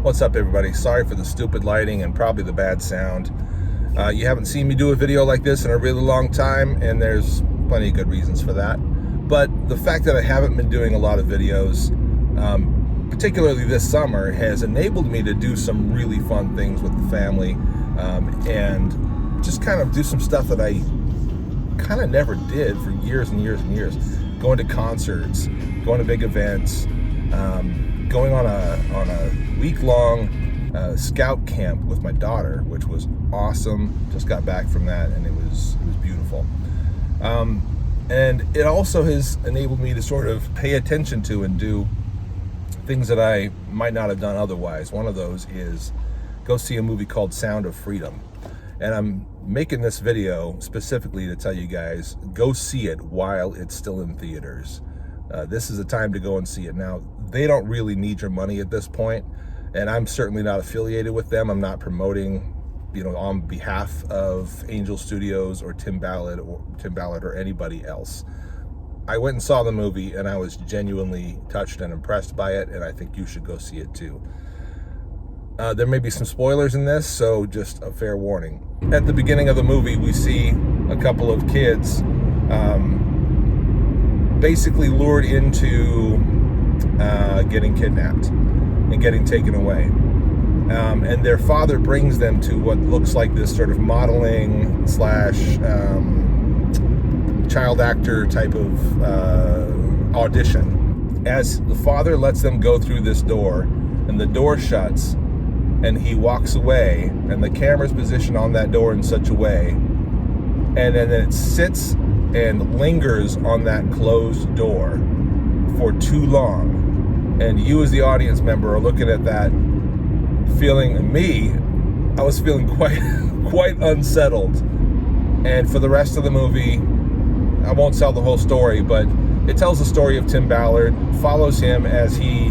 What's up, everybody? Sorry for the stupid lighting and probably the bad sound. You haven't seen me do a video like this in a really long time, and there's plenty of good reasons for that. But the fact that I haven't been doing a lot of videos, particularly this summer, has enabled me to do some really fun things with the family, and just kind of do some stuff that I kind of never did for years and years and years. Going to concerts, going to big events, going on a week-long scout camp with my daughter, which was awesome. Just got back from that, and it was beautiful. And it also has enabled me to sort of pay attention to and do things that I might not have done otherwise. One of those is go see a movie called Sound of Freedom. And I'm making this video specifically to tell you guys, go see it while it's still in theaters. This is the time to go and see it. Now, they don't really need your money at this point, and I'm certainly not affiliated with them. I'm not promoting, on behalf of Angel Studios or Tim Ballard or anybody else. I went and saw the movie, and I was genuinely touched and impressed by it, and I think you should go see it too. There may be some spoilers in this, so just a fair warning. At the beginning of the movie, we see a couple of kids basically lured into getting kidnapped and getting taken away. And their father brings them to what looks like this sort of modeling / child actor type of audition. As the father lets them go through this door, and the door shuts, and he walks away, and the camera's positioned on that door in such a way, and then it sits and lingers on that closed door for too long. And you as the audience member are looking at that, I was feeling quite unsettled. And for the rest of the movie, I won't tell the whole story, but it tells the story of Tim Ballard, follows him as he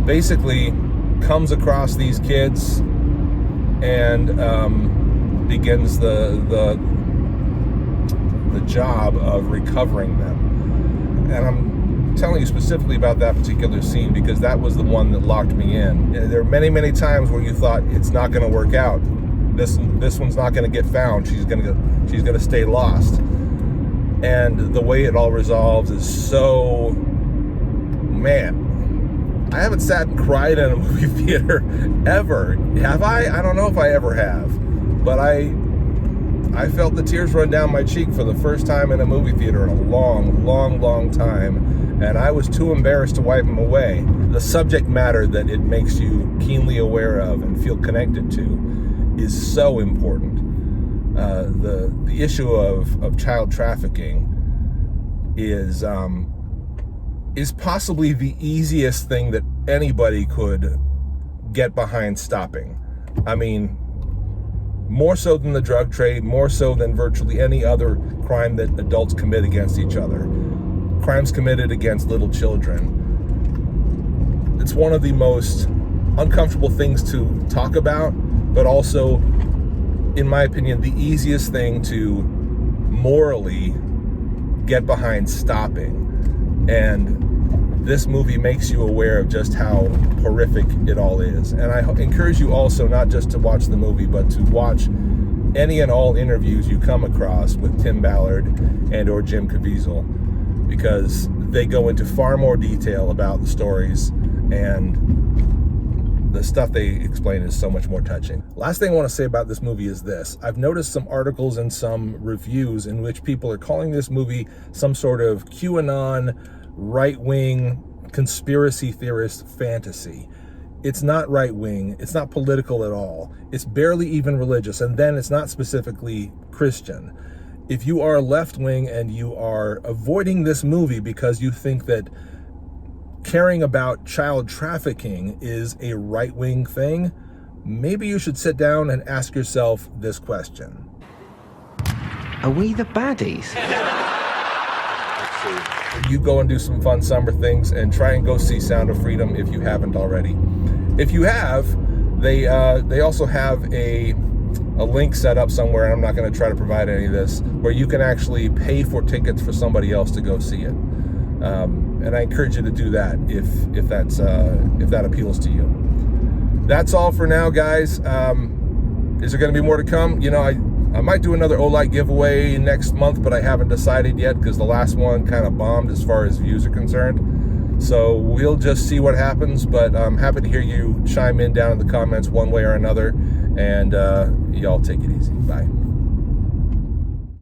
basically comes across these kids and begins the job of recovering them. And I'm telling you specifically about that particular scene because that was the one that locked me in. There are many times where you thought it's not going to work out. This one's not going to get found. She's going to stay lost. And the way it all resolves is so, man, I haven't sat and cried in a movie theater ever. Have I? I don't know if I ever have. But I felt the tears run down my cheek for the first time in a movie theater in a long time. And I was too embarrassed to wipe them away. The subject matter that it makes you keenly aware of and feel connected to is so important. The issue of child trafficking is possibly the easiest thing that anybody could get behind stopping. I mean, more so than the drug trade, more so than virtually any other crime that adults commit against each other. Crimes committed against little children. It's one of the most uncomfortable things to talk about, but also, in my opinion, the easiest thing to morally get behind stopping. And this movie makes you aware of just how horrific it all is. And I encourage you also not just to watch the movie, but to watch any and all interviews you come across with Tim Ballard and or Jim Caviezel, because they go into far more detail about the stories, and the stuff they explain is so much more touching. Last thing I want to say about this movie is this. I've noticed some articles and some reviews in which people are calling this movie some sort of QAnon, right-wing, conspiracy theorist fantasy. It's not right-wing. It's not political at all. It's barely even religious, and then it's not specifically Christian. If you are left-wing and you are avoiding this movie because you think that caring about child trafficking is a right-wing thing, maybe you should sit down and ask yourself this question. Are we the baddies? You go and do some fun summer things and try and go see Sound of Freedom if you haven't already. If you have, they also have a link set up somewhere, and I'm not going to try to provide any of this, where you can actually pay for tickets for somebody else to go see it. And I encourage you to do that if that appeals to you. That's all for now, guys. Is there going to be more to come? You know, I might do another Olight giveaway next month, but I haven't decided yet because the last one kind of bombed as far as views are concerned. So we'll just see what happens, but I'm happy to hear you chime in down in the comments one way or another, and y'all take it easy. Bye.